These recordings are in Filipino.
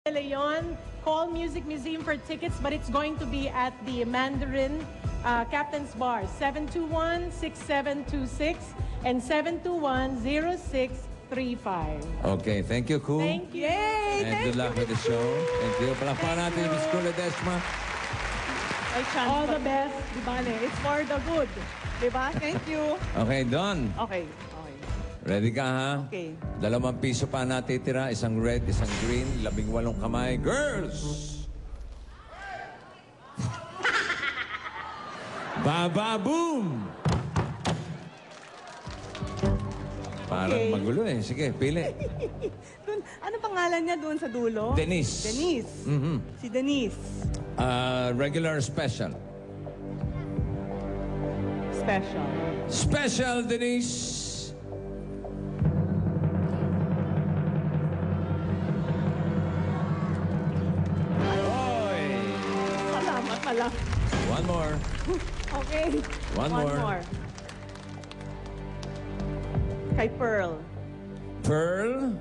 De Leon, call Music Museum for tickets, but it's going to be at the Mandarin Captain's Bar, 721-6726 and 721-0635. Okay, thank you, Ku. Thank you. Yay! And good luck with the show. Thank you. Palakpakan natin, Miss Kula Desma. May chance All pa. the best. Di ba, ne? It's for the good. Di ba? Thank you. Okay, Don. Okay. Ready ka, ha? Okay. ₱2 pa natitira. Isang red, isang green. 18 kamay. Girls! Baba boom! Parang Okay. magulo eh. Sige, pili. Ano pangalan niya doon sa dulo? Denise. Denise. Mhm. Si Denise. Regular special. Special. Special, Denise! Oy! Salamat pala. One more. Okay. One more. Kay Pearl. Pearl,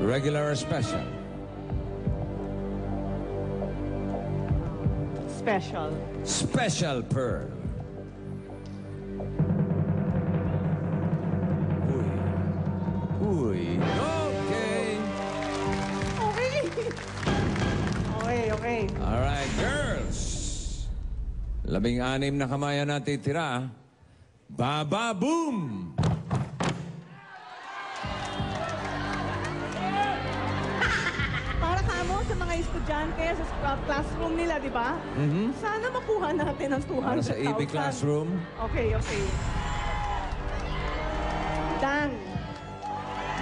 regular or special? Special. Special Pearl. Uy. Uy. Okay. Okay. Okay. All right, girls. 16 na kamayan natin tira. Baba boom! Para kamo sa mga estudyante sa classroom nila, di ba? Sana makuha natin ang 200,000. Para sa EB classroom. Okay. Dan.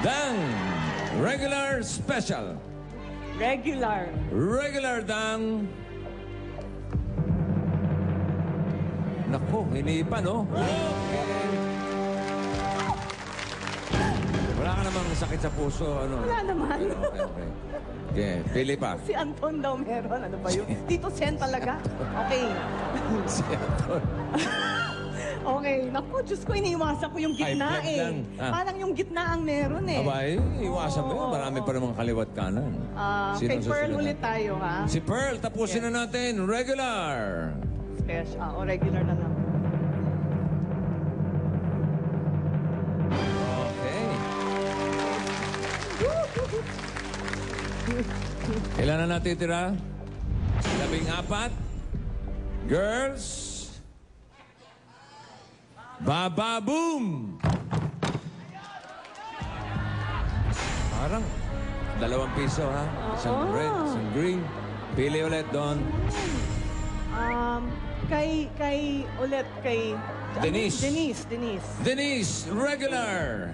Dang! Regular special. Regular. Regular dang. Naku, hinipan, no? Okay. Wala ka namang sakit sa puso, ano? Wala naman. Okay. Okay, pili pa. Si Anton daw meron. Ano ba yun? Tito Sen talaga. Okay. Si Anton. Okay. Naku, Diyos ko, iniiwasan ko yung gitna High blood lang. Parang yung gitna ang meron eh. Abay, iwasan mo yun. Marami pa namang kaliwat kanan. Kay Sino Pearl susunod ulit natin? tayo, ha? Si Pearl, tapusin na natin. Regular. Special. O, regular na lang. Okay. Ilan na natitira? 14. Girls. Baba boom! Parang ₱2, ha? Isang red, isang green. Pili ulit, Don. Kay Denise. Denise. Denise, regular.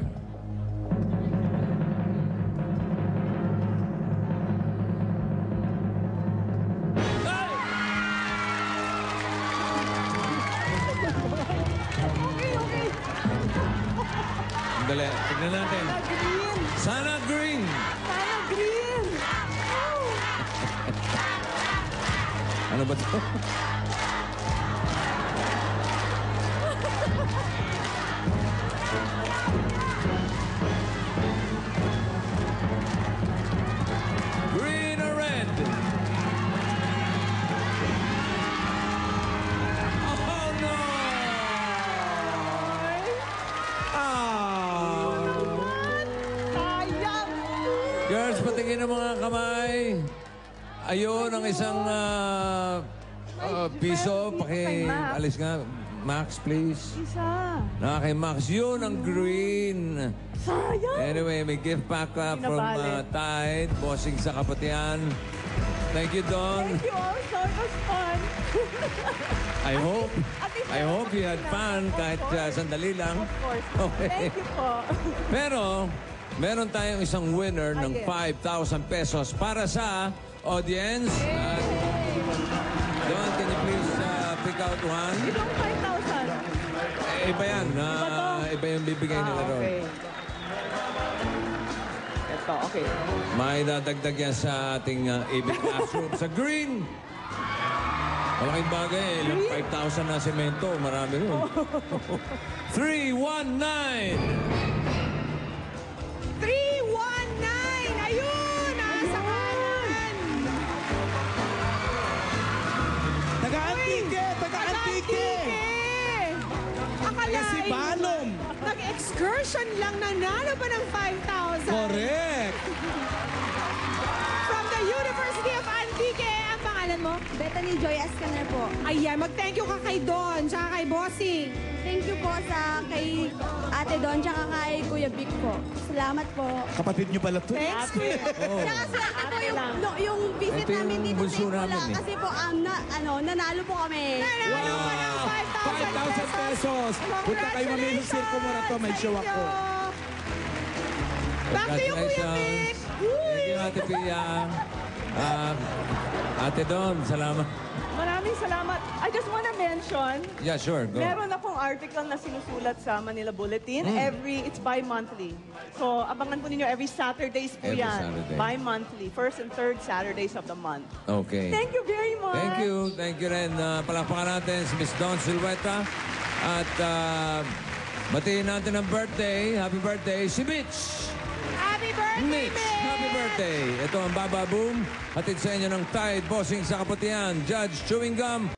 Okay. Dali, tignan natin. Green. Sana green. Sana green. Ano ba ito? Green or red? Oh, no! Sayang. Girls, patingin ang mga kamay. Ayun, ang isang piso. Kay Max. Alis nga. Max, please. Isa. Kay Max. Yun ang green. Sayang. Anyway, may gift pack from Pinabali. Tide. Bossing sa Kapatian. Thank you, Don. Thank you also. It was fun. I hope At least I hope you had fun kahit sandali lang. Of course. Okay. Thank you po. Pero, meron tayong isang winner ng yes. ₱5,000 para sa audience. Don, can you please pick out one? Ibang 5,000. Iba yan. Iba yung bibigay nila doon. Okay. Ito, okay. May dadagdag yan sa ating EB classroom. Sa green! Malaking bagay. Ilang 5,000 na semento. Marami rin. 319! 319! Ayun! Nasa kanan! mention lang, nanalo pa ng 5,000. Correct. From the University of Antique, ang pangalan mo? Bethany Joy Escaner po. Ayan, mag-thank you ka kay Don, tsaka kay Bossing. Thank you po sa kay Ate Don, tsaka kay Kuya Vic po. Salamat po. Kapatid niyo pala to. Thanks, Kuya. Tsaka swerte po yung visit Ito yung namin dito bunso sa Ikula. namin eh. Kasi po, nanalo po kami. Nanalo pa ng 5,000 pesos. Punta kayo mamili sa Circo Morato. May show ako. Back to you, Kuya Vic. Congratulations. Thank you, Ate Pia. Ate Don, salamat. Maraming salamat. I just wanna mention, Yeah, sure. Go. meron akong article na sinusulat sa Manila Bulletin. It's bi-monthly. So, abangan po ninyo every Saturdays po Every yan. Saturday. Bi-monthly. First and third Saturdays of the month. Okay. Thank you very much. Thank you. Thank you rin. Palakpakan natin si Miss Dawn Silueta. At batiin natin ang birthday. Happy birthday, si Mitch. Happy birthday, Mitch, happy birthday. Ito ang Baba Boom. Hatid sa inyo ng Tide Bossing sa Kaputian. Judge Chewing Gum.